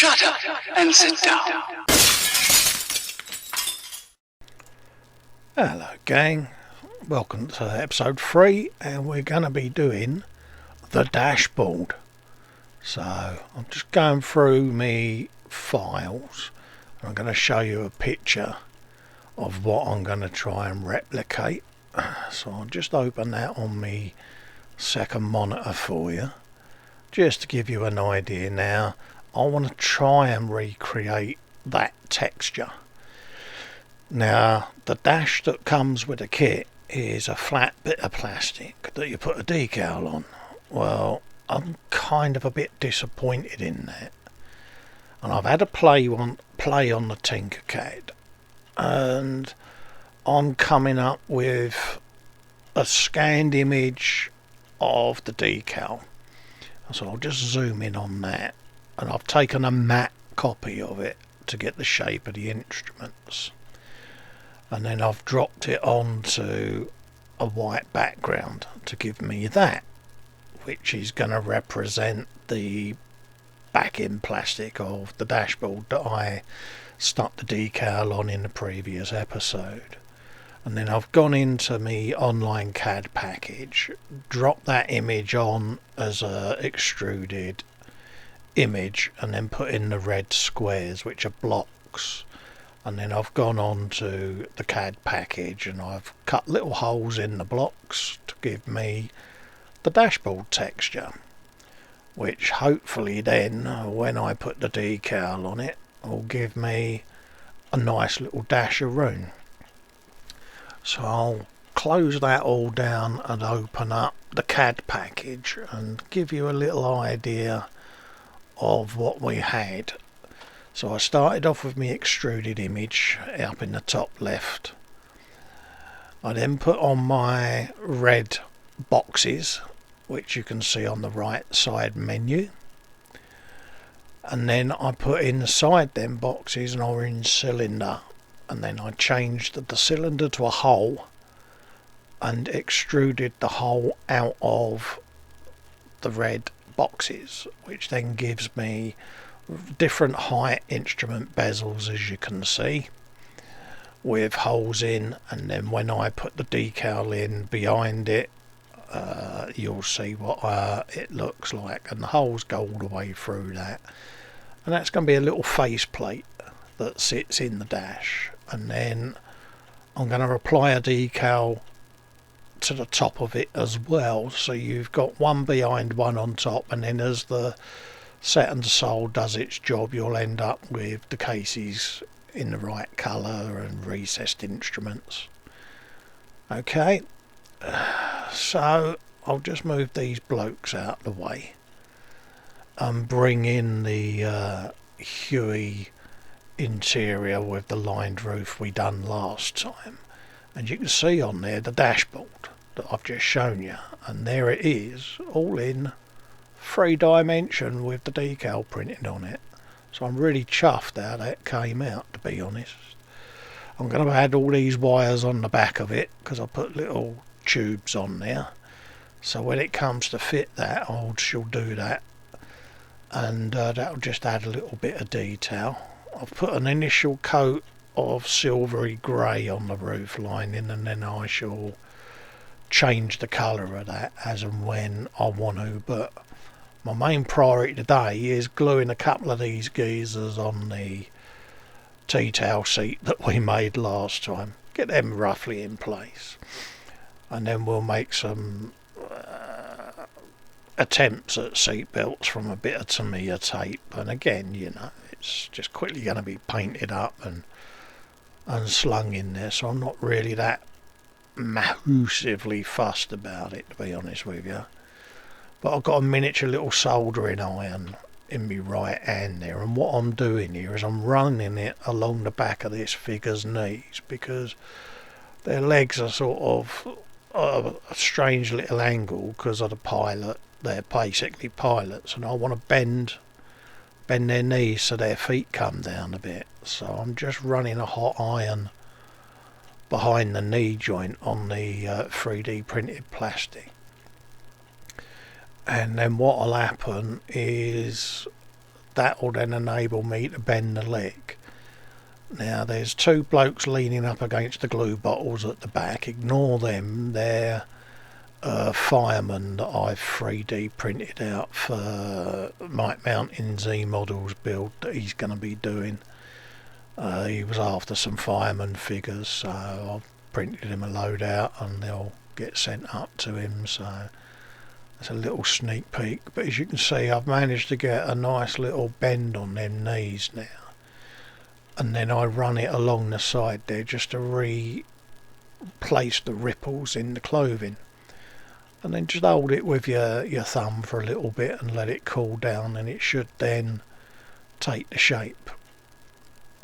Shut up and sit down. Hello gang, welcome to episode 3, and we're going to be doing the dashboard. So I'm just going through me files and I'm going to show you a picture of what I'm going to try and replicate. So I'll just open that on my second monitor for you, just to give you an idea. Now I want to try and recreate that texture. Now the dash that comes with the kit is a flat bit of plastic that you put a decal on. Well, I'm kind of a bit disappointed in that, and I've had a play on the Tinkercad, and I'm coming up with a scanned image of the decal. So I'll just zoom in on that, and I've taken a matte copy of it to get the shape of the instruments, and then I've dropped it onto a white background to give me that, which is going to represent the backing plastic of the dashboard that I stuck the decal on in the previous episode. And then I've gone into my online CAD package, dropped that image on as a extruded image, and then put in the red squares, which are blocks. And then I've gone on to the CAD package and I've cut little holes in the blocks to give me the dashboard texture, which hopefully then when I put the decal on it will give me a nice little dasheroo. So I'll close that all down and open up the CAD package and give you a little idea of what we had. So I started off with my extruded image up in the top left. I then put on my red boxes, which you can see on the right side menu, and then I put inside them boxes an orange cylinder, and then I changed the cylinder to a hole and extruded the hole out of the red boxes, which then gives me different height instrument bezels, as you can see, with holes in. And then when I put the decal in behind it, you'll see what it looks like, and the holes go all the way through that, and that's going to be a little face plate that sits in the dash. And then I'm going to apply a decal to the top of it as well, so you've got one behind, one on top, and then as the set and sole does its job, you'll end up with the cases in the right colour and recessed instruments. Okay, so I'll just move these blokes out of the way and bring in the Huey interior with the lined roof we done last time, and you can see on there the dashboard that I've just shown you, and there it is, all in 3-dimension with the decal printed on it. So I'm really chuffed how that came out, to be honest. I'm going to add all these wires on the back of it because I put little tubes on there, so when it comes to fit that I shall do that, and that'll just add a little bit of detail. I've put an initial coat of silvery grey on the roof lining, and then I shall change the colour of that as and when I want to, but my main priority today is gluing a couple of these geezers on the T-tail seat that we made last time, get them roughly in place, and then we'll make some attempts at seat belts from a bit of Tamiya tape, and again, you know, it's just quickly going to be painted up and slung in there, so I'm not really that massively fussed about it, to be honest with you. But I've got a miniature little soldering iron in my right hand there, and what I'm doing here is I'm running it along the back of this figure's knees, because their legs are sort of a strange little angle because of the pilot. They're basically pilots, and I want to bend their knees so their feet come down a bit. So I'm just running a hot iron behind the knee joint on the 3D printed plastic. And then what will happen is that will then enable me to bend the leg. Now there's two blokes leaning up against the glue bottles at the back. Ignore them, they're firemen that I've 3D printed out for Mike Mountain Z models build that he's going to be doing. He was after some fireman figures, so I've printed him a load out and they'll get sent up to him. So that's a little sneak peek, but as you can see, I've managed to get a nice little bend on them knees now, and then I run it along the side there just to replace the ripples in the clothing, and then just hold it with your thumb for a little bit and let it cool down, and it should then take the shape.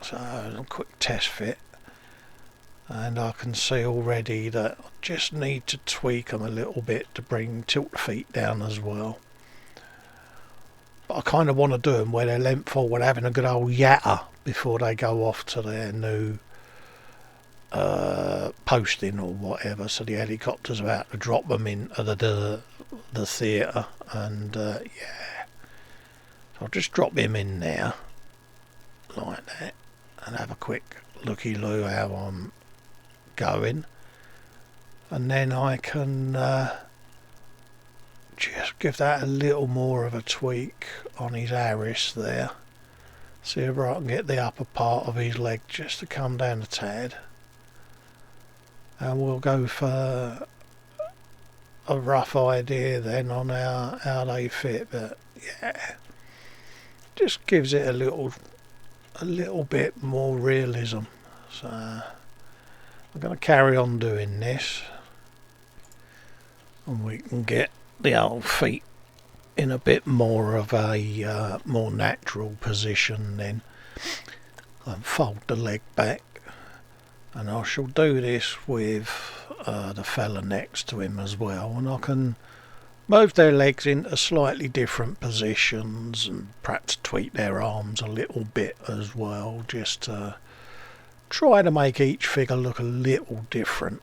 So a quick test fit, and I can see already that I just need to tweak them a little bit to tilt the feet down as well. But I kind of want to do them where they're length forward, having a good old yatter before they go off to their new posting or whatever. So the helicopter's about to drop them into the theatre, and yeah, so I'll just drop him in there like that and have a quick looky-loo how I'm going, and then I can just give that a little more of a tweak on his Harris there. See if I can get the upper part of his leg just to come down a tad, and we'll go for a rough idea then on how they fit. But yeah, just gives it a little bit more realism. So I'm going to carry on doing this, and we can get the old feet in a bit more of a more natural position then, and fold the leg back. And I shall do this with the fella next to him as well, and I can move their legs into slightly different positions and perhaps tweak their arms a little bit as well, just to try to make each figure look a little different,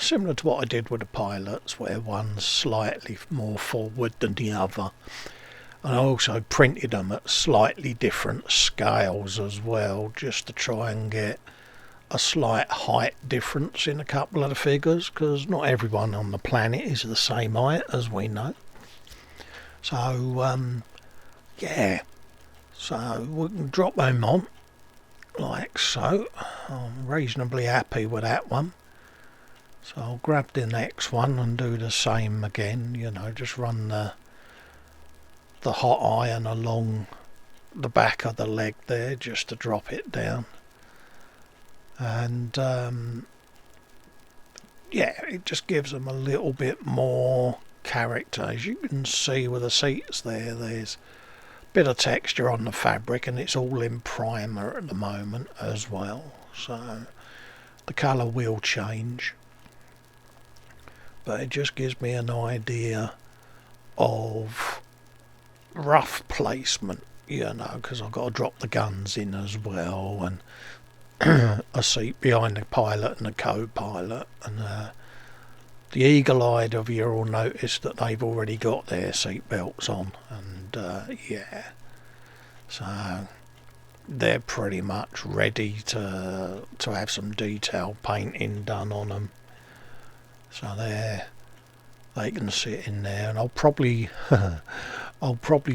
similar to what I did with the pilots, where one's slightly more forward than the other. And I also printed them at slightly different scales as well, just to try and get a slight height difference in a couple of the figures, because not everyone on the planet is the same height, as we know. So yeah, so we can drop them on like so. I'm reasonably happy with that one, so I'll grab the next one and do the same again. You know, just run the hot iron along the back of the leg there just to drop it down. And yeah, it just gives them a little bit more character. As you can see with the seats there, there's a bit of texture on the fabric, and it's all in primer at the moment as well, so the colour will change, but it just gives me an idea of rough placement, you know, because I've got to drop the guns in as well, and a seat behind the pilot and the co-pilot, and the eagle-eyed of you will notice that they've already got their seat belts on, and yeah, so they're pretty much ready to have some detail painting done on them. So they can sit in there, and I'll probably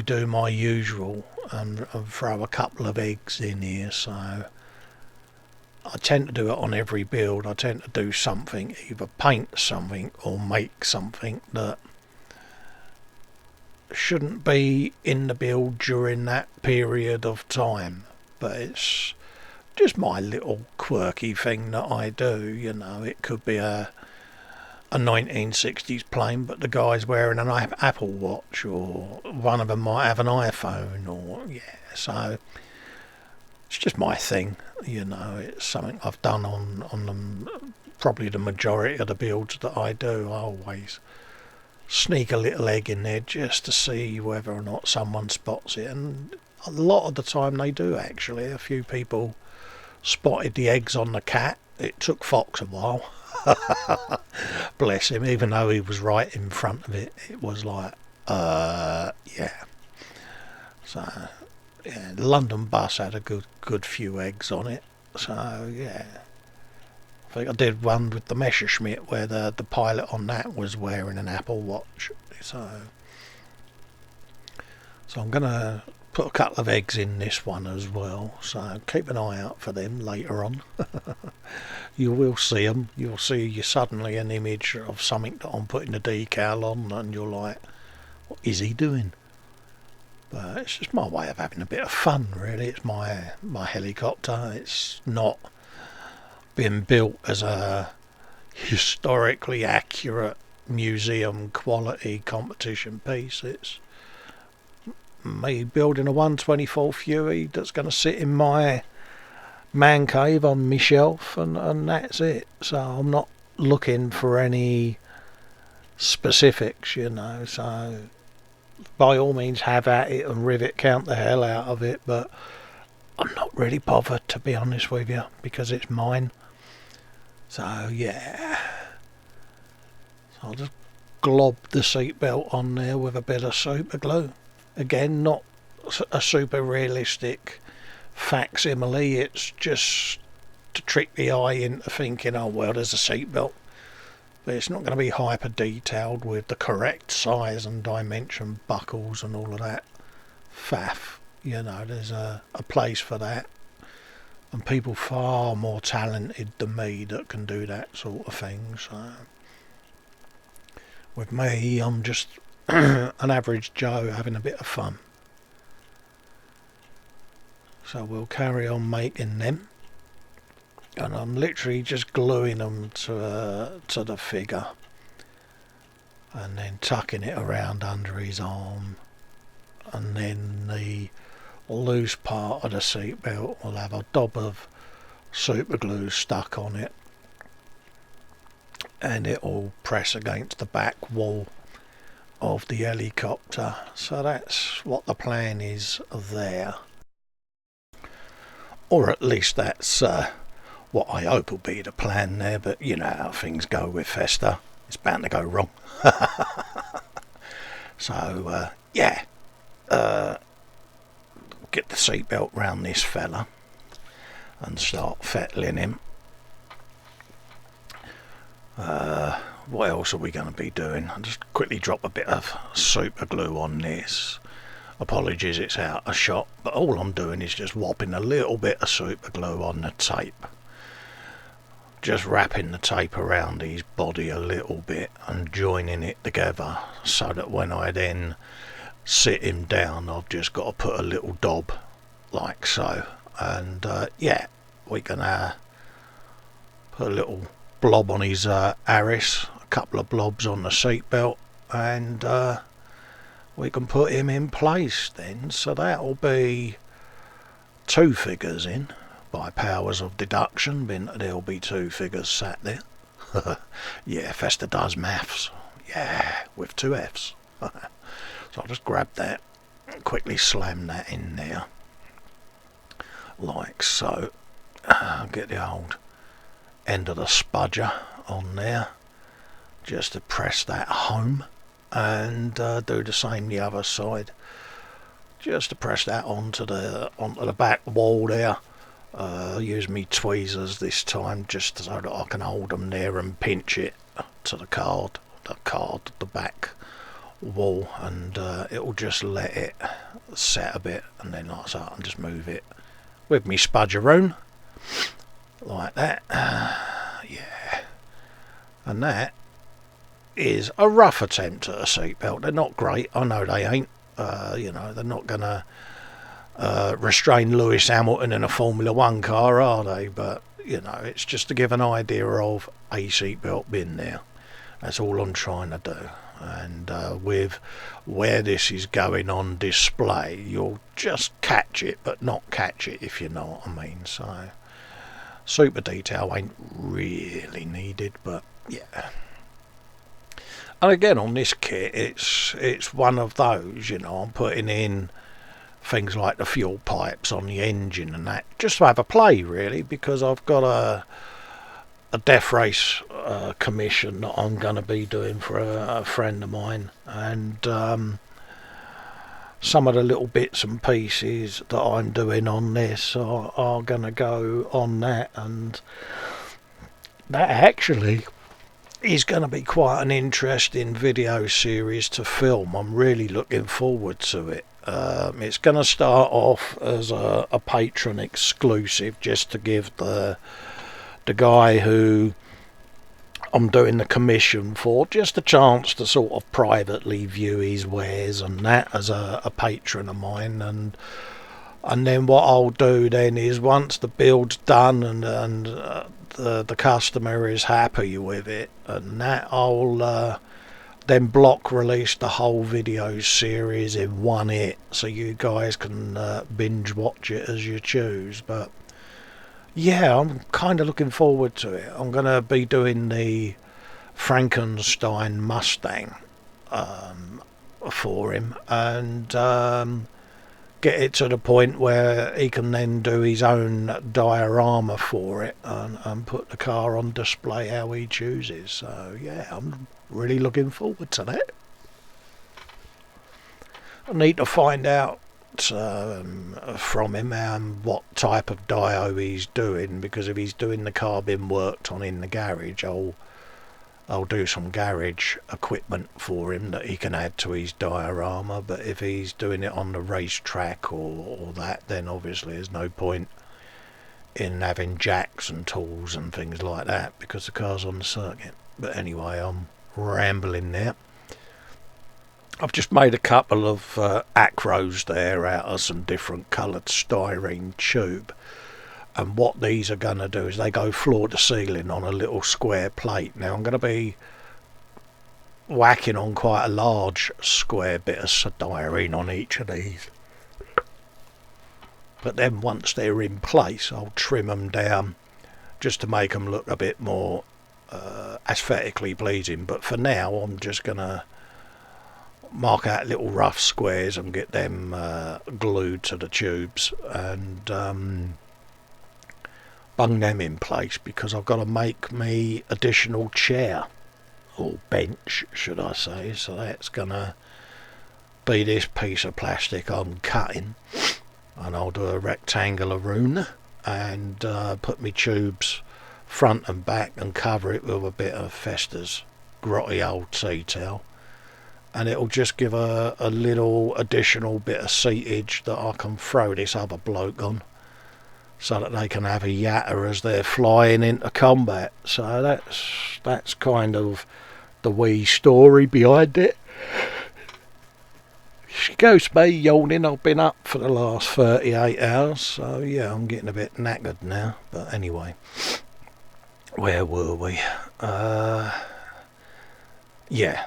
do my usual and throw a couple of eggs in here. So I tend to do it on every build. I tend to do something, either paint something or make something that shouldn't be in the build during that period of time, but it's just my little quirky thing that I do. You know, it could be a 1960s plane, but the guy's wearing an Apple Watch, or one of them might have an iPhone, or yeah, so it's just my thing, you know. It's something I've done on them, probably the majority of the builds that I do. I always sneak a little egg in there just to see whether or not someone spots it, and a lot of the time they do actually. A few people spotted the eggs on the cat. It took Fox a while. Bless him, even though he was right in front of it. It was like, yeah. So yeah, the London bus had a good few eggs on it. So yeah, I think I did one with the Messerschmitt where the pilot on that was wearing an Apple Watch. So I'm gonna put a couple of eggs in this one as well. So keep an eye out for them later on. You will see them. You'll see suddenly an image of something that I'm putting a decal on, and you're like, what is he doing? But it's just my way of having a bit of fun, really. It's my helicopter. It's not being built as a historically accurate museum quality competition piece. It's me building a 1/24th Huey that's going to sit in my man cave on my shelf, and that's it. So I'm not looking for any specifics, so by all means have at it and rivet count the hell out of it, but I'm not really bothered, to be honest with you, because it's mine. So yeah, so I'll just glob the seatbelt on there with a bit of super glue. Again, not a super realistic facsimile, it's just to trick the eye into thinking, oh well, there's a seatbelt. But it's not going to be hyper detailed with the correct size and dimension buckles and all of that faff. There's a place for that, and people far more talented than me that can do that sort of thing. So with me, I'm just an average Joe having a bit of fun. So we'll carry on making them, and I'm literally just gluing them to the figure and then tucking it around under his arm, and then the loose part of the seatbelt will have a dab of super glue stuck on it, and it will press against the back wall of the helicopter. So that's what the plan is there, or at least that's what I hope will be the plan there. But you know how things go with Festa, it's bound to go wrong. So yeah, get the seatbelt round this fella and start fettling him. What else are we going to be doing? I'll just quickly drop a bit of super glue on this. Apologies, it's out of shot, but all I'm doing is just whopping a little bit of super glue on the tape. Just wrapping the tape around his body a little bit and joining it together, so that when I then sit him down, I've just got to put a little dob like so. And yeah, we can put a little blob on his Harris, a couple of blobs on the seatbelt, and we can put him in place then. So that'll be 2 figures in by powers of deduction, being that there'll be 2 figures sat there. Yeah, Festa does maths. Yeah, with 2 F's. So I'll just grab that and quickly slam that in there like so. Get the old end of the spudger on there just to press that home, and do the same the other side, just to press that onto the back wall there. Use me tweezers this time just so that I can hold them there and pinch it to the back wall, and it will just let it set a bit, and then like so I can just move it with me spudgeroon like that. Yeah, and that is a rough attempt at a seatbelt. They're not great, I know they ain't. They're not gonna restrain Lewis Hamilton in a Formula 1 car, are they? But it's just to give an idea of a seatbelt being there. That's all I'm trying to do. And with where this is going on display, you'll just catch it, but not catch it, if you know what I mean. So super detail ain't really needed, but yeah. And again, on this kit, it's one of those, I'm putting in things like the fuel pipes on the engine and that, just to have a play, really, because I've got a death race commission that I'm going to be doing for a friend of mine, and some of the little bits and pieces that I'm doing on this are going to go on that, and that actually is going to be quite an interesting video series to film. I'm really looking forward to it. It's going to start off as a patron exclusive, just to give the guy who I'm doing the commission for just a chance to sort of privately view his wares and that, as a patron of mine. And then what I'll do then is, once the build's done and the customer is happy with it and that, I'll then block release the whole video series in one hit, so you guys can binge watch it as you choose. But yeah, I'm kind of looking forward to it. I'm going to be doing the Frankenstein Mustang for him, and get it to the point where he can then do his own diorama for it and put the car on display how he chooses. So yeah, I'm really looking forward to that. I need to find out from him what type of dio he's doing, because if he's doing the car being worked on in the garage, I'll do some garage equipment for him that he can add to his diorama. But if he's doing it on the racetrack or that, then obviously there's no point in having jacks and tools and things like that, because the car's on the circuit. But anyway, I'm rambling there. I've just made a couple of acros there out of some different coloured styrene tube, and what these are going to do is they go floor to ceiling on a little square plate. Now I'm going to be whacking on quite a large square bit of styrene on each of these, but then once they're in place I'll trim them down just to make them look a bit more aesthetically pleasing. But for now I'm just going to mark out little rough squares and get them glued to the tubes and bung them in place, because I've got to make me additional chair, or bench should I say. So that's gonna be this piece of plastic I'm cutting, and I'll do a rectangular rune and put me tubes front and back and cover it with a bit of Fester's grotty old tea towel, and it'll just give a little additional bit of seatage that I can throw this other bloke on, so that they can have a yatter as they're flying into combat. So that's kind of the wee story behind it. Excuse me yawning, I've been up for the last 38 hours, so yeah, I'm getting a bit knackered now. But anyway, where were we? Yeah,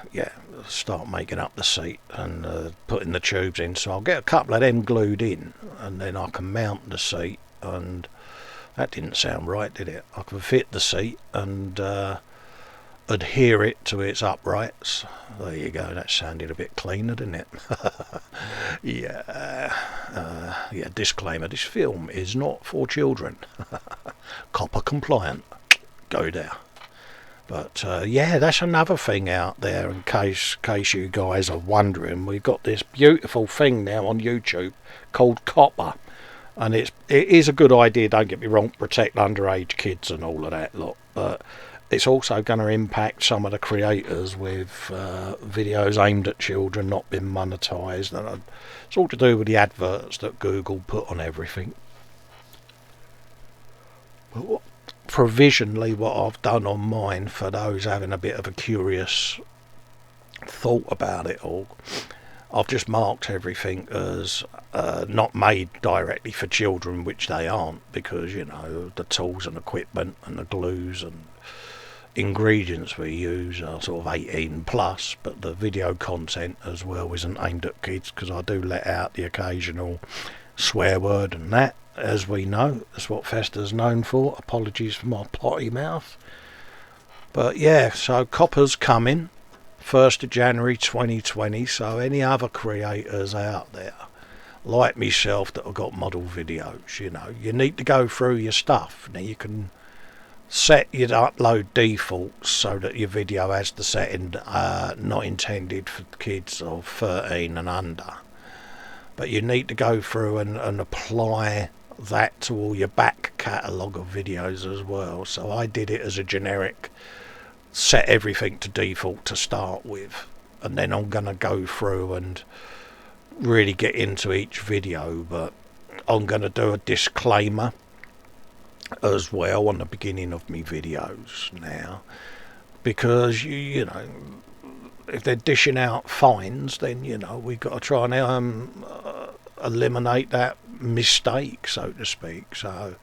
start making up the seat and putting the tubes in. So I'll get a couple of them glued in, and then I can mount the seat. And that didn't sound right, did it? I can fit the seat and adhere it to its uprights. There you go, that sounded a bit cleaner, didn't it? Yeah, disclaimer, this film is not for children. COPPA compliant. Go there. But yeah, that's another thing out there, in case you guys are wondering. We've got this beautiful thing now on YouTube called COPPA, and it is a good idea, don't get me wrong, protect underage kids and all of that lot, but it's also going to impact some of the creators with videos aimed at children not being monetised, and it's all to do with the adverts that Google put on everything. But provisionally, what I've done on mine, for those having a bit of a curious thought about it all, I've just marked everything as not made directly for children, which they aren't, because, you know, the tools and equipment and the glues and ingredients we use are sort of 18 plus, but the video content as well isn't aimed at kids, because I do let out the occasional swear word and that, as we know. That's what Fester's known for. Apologies for my potty mouth. But yeah, so COPPA's coming 1st of January 2020, so any other creators out there like myself that have got model videos, you know, you need to go through your stuff. Now you can set your upload defaults so that your video has the setting not intended for kids of 13 and under, but you need to go through and apply that to all your back catalogue of videos as well. So I did it as a generic, set everything to default to start with, and then I'm going to go through and really get into each video, but I'm going to do a disclaimer as well on the beginning of me videos now, because you know, if they're dishing out fines, then you know we got to try and eliminate that mistake, so to speak. So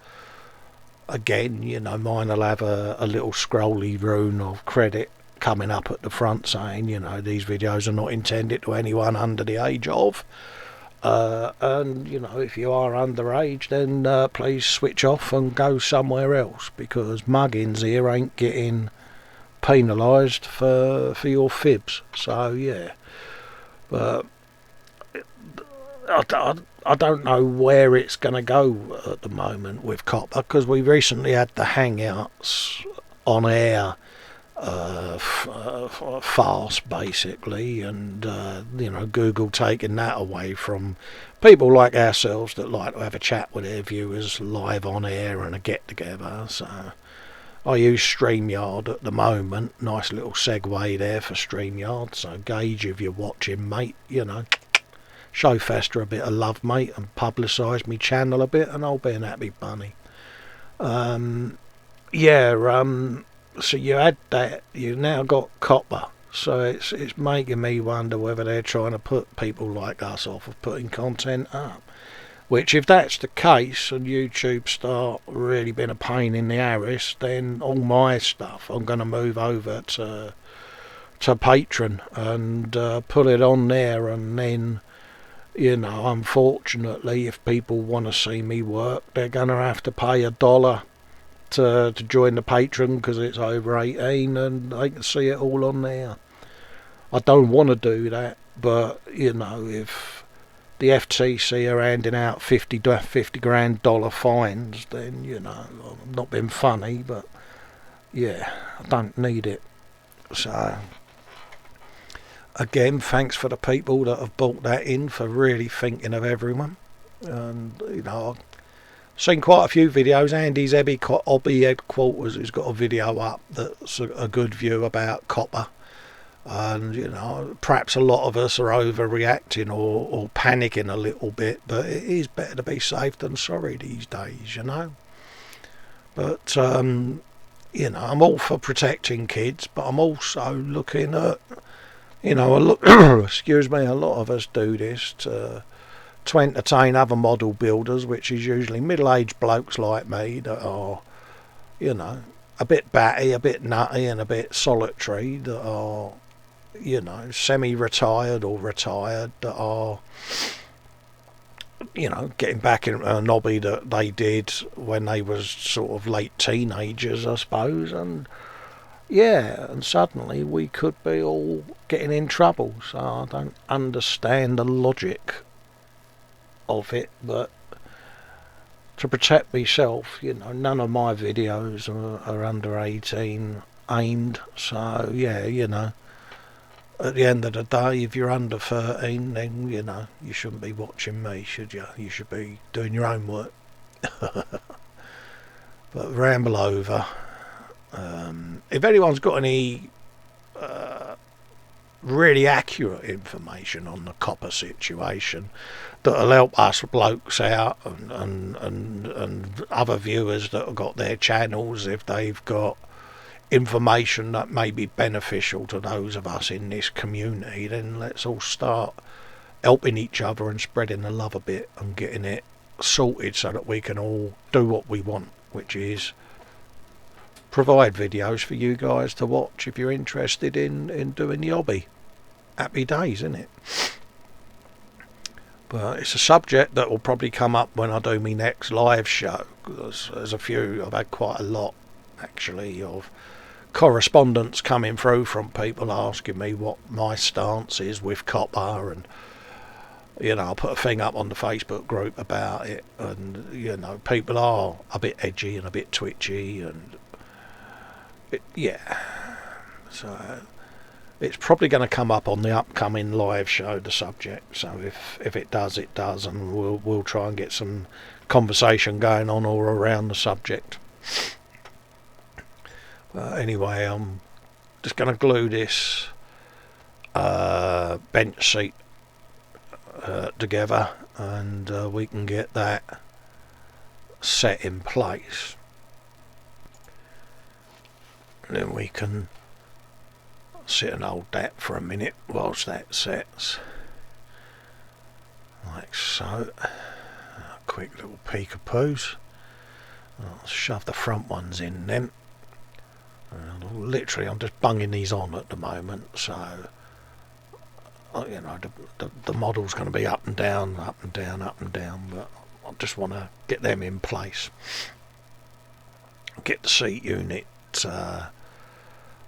again, you know, mine will have a little scrolly rune of credit coming up at the front saying, you know, these videos are not intended to anyone under the age of. And you know, if you are underage, then please switch off and go somewhere else, because muggins here ain't getting penalised for your fibs. So yeah, but I don't know where it's going to go at the moment with COPPA, because we recently had the Hangouts on air fast basically, and you know, Google taking that away from people like ourselves that like to have a chat with their viewers live on air and a get together. So I use StreamYard at the moment. Nice little segue there for StreamYard. So Gage, if you're watching, mate, you know, show Fester a bit of love, mate, and publicise me channel a bit, and I'll be an happy bunny. So you had that, you now got COPPA, so it's making me wonder whether they're trying to put people like us off of putting content up. Which, if that's the case, and YouTube start really being a pain in the arse, then all my stuff I'm going to move over to Patreon and put it on there, and then, you know, unfortunately, if people want to see me work, they're going to have to pay $1 to join the Patreon, because it's over 18 and they can see it all on there. I don't want to do that, but you know, if the FTC are handing out $50 grand fines, then you know, I'm not being funny, but yeah, I don't need it. So again, thanks for the people that have bought that in, for really thinking of everyone. And you know, seen quite a few videos. Andy's Hobby Headquarters has got a video up that's a good view about COPPA, and you know, perhaps a lot of us are overreacting or panicking a little bit, but it is better to be safe than sorry these days, you know. But you know, I'm all for protecting kids, but I'm also looking at, you know, excuse me, a lot of us do this to entertain other model builders, which is usually middle-aged blokes like me that are, you know, a bit batty, a bit nutty and a bit solitary, that are, you know, semi-retired or retired, that are, you know, getting back in a hobby that they did when they was sort of late teenagers, I suppose, and yeah, and suddenly we could be all getting in trouble. So I don't understand the logic of it, but to protect myself, you know, none of my videos are under 18 aimed, so yeah, you know, at the end of the day, if you're under 13, then you know, you shouldn't be watching me, should you? You should be doing your own work. But ramble over. If anyone's got any really accurate information on the COPPA situation that'll help us blokes out, and other viewers that have got their channels, if they've got information that may be beneficial to those of us in this community, then let's all start helping each other and spreading the love a bit and getting it sorted so that we can all do what we want, which is provide videos for you guys to watch if you're interested in doing the hobby. Happy days, isn't it? But it's a subject that will probably come up when I do my next live show, because there's a few, I've had quite a lot actually of correspondence coming through from people asking me what my stance is with COPPA, and you know, I'll put a thing up on the Facebook group about it, and you know, people are a bit edgy and a bit twitchy, and yeah, so it's probably going to come up on the upcoming live show, the subject. So if it does, it does, and we'll try and get some conversation going on all around the subject. Anyway, I'm just going to glue this bench seat together, and we can get that set in place. And then we can sit and hold that for a minute whilst that sets, like so. A quick little peek of poos. I'll shove the front ones in then. Literally, I'm just bunging these on at the moment, so you know the model's going to be up and down, up and down, up and down, but I just want to get them in place, get the seat unit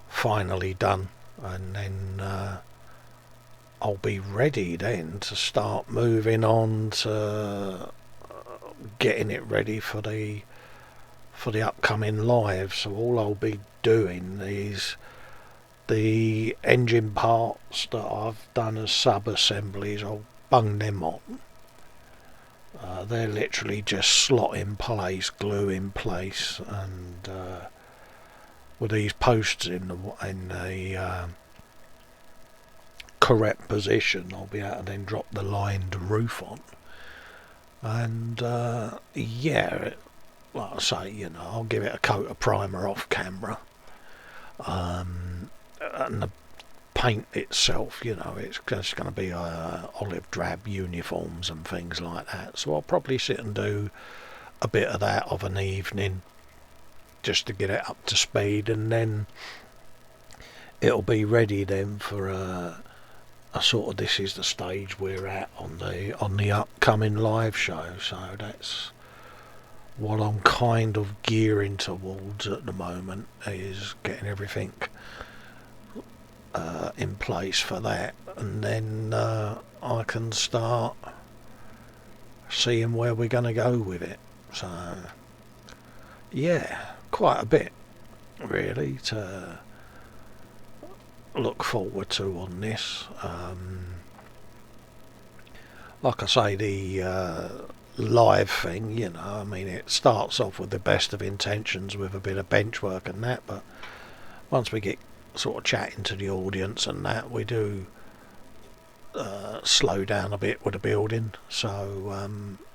finally done, and then I'll be ready then to start moving on to getting it ready for the upcoming live. So all I'll be doing is the engine parts that I've done as sub-assemblies, I'll bung them on. They're literally just slot in place, glue in place, and with these posts in the correct position, I'll be able to then drop the lined roof on. And yeah, like I say, you know, I'll give it a coat of primer off camera. And the paint itself, you know, it's just going to be olive drab uniforms and things like that. So I'll probably sit and do a bit of that of an evening just to get it up to speed, and then it'll be ready then for a sort of, this is the stage we're at on the upcoming live show. So that's what I'm kind of gearing towards at the moment, is getting everything in place for that, and then I can start seeing where we're going to go with it. So yeah, quite a bit really to look forward to on this. Like I say, the live thing, you know, I mean, it starts off with the best of intentions with a bit of bench work and that, but once we get sort of chatting to the audience and that, we do slow down a bit with the building. So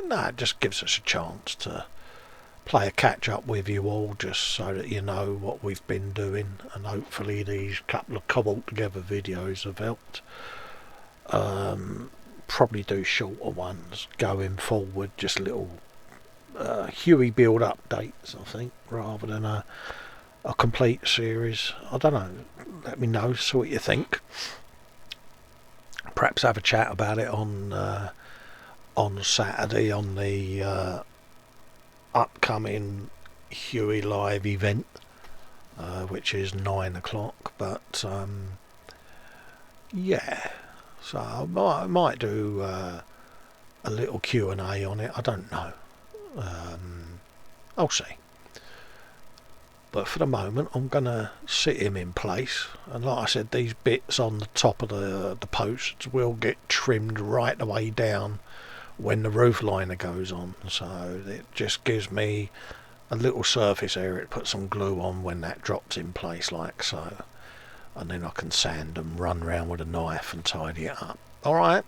no, it just gives us a chance to play a catch up with you all, just so that you know what we've been doing, and hopefully these couple of cobbled together videos have helped. Probably do shorter ones going forward, just little Huey build updates, I think, rather than a complete series. I don't know, let me know, see what you think. Perhaps have a chat about it on Saturday on the upcoming Huey live event, which is 9 o'clock. But yeah, so I might do a little Q&A on it, I don't know. I'll see. But for the moment, I'm going to sit him in place. And like I said, these bits on the top of the posts will get trimmed right the way down when the roof liner goes on. So it just gives me a little surface area to put some glue on when that drops in place, like so. And then I can sand and run around with a knife and tidy it up. Alright.